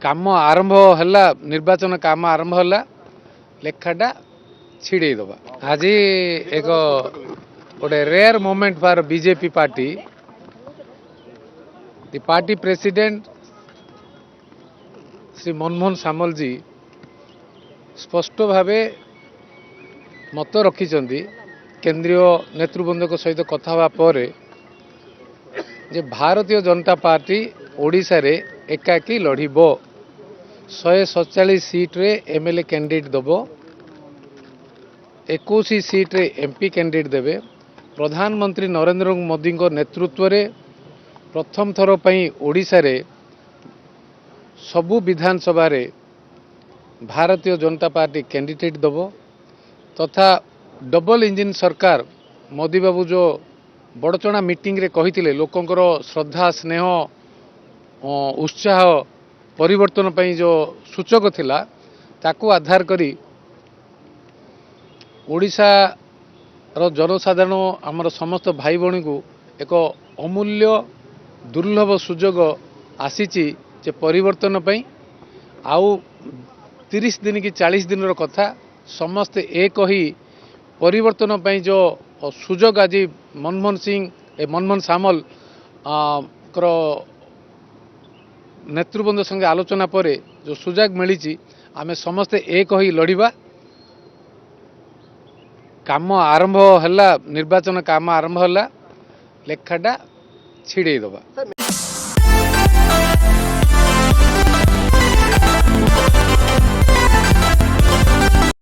काम आरंभ है निर्वाचन काम आरंभ है लेखाटा छिड़े दबा आज एक गोटे rare moment for BJP party the party president Shri Manmohan Samal ji स्पष्ट भावे मत रखिंट केंद्रीय नेतृवृंद सहित कथा हवा पर जे भारतीय जनता पार्टी ओडिशा रे एकाकी लड़ब 147 सीट्रे एमएलए कैंडिडेट दब 21 सीट्रे एमपी कैंडिडेट देवे प्रधानमंत्री नरेंद्र मोदी नेतृत्व रे प्रथम थर पई ओडिशा रे सबु विधानसभा रे भारतीय जनता पार्टी कैंडिडेट दब तथा डबल इंजिन सरकार मोदी बाबू जो बड़चणा मीटिंग रे कहिथिले लोकंकर श्रद्धा स्नेह उत्साह परिवर्तन पई जो सूचक थिला ताकू आधार करी ओडिशा रो जनसाधारण आमर समस्त भाई भणी को एक अमूल्य दुर्लभ सुजोग आसीची जे परिवर्तन पई आउ 30 दिन कि 40 दिन रो कथा समस्त एक ही परिवर्तन पई जो सुजोग आज मनमोहन सिंह मनमोहन सामल करो नेतृवृंद संगे आलोचना पर जो सुजोग मिली आमे समस्ते एक ही लड़िबा काम आरंभ है निर्वाचन काम आरंभ है लेखाटा छिड़े दबा।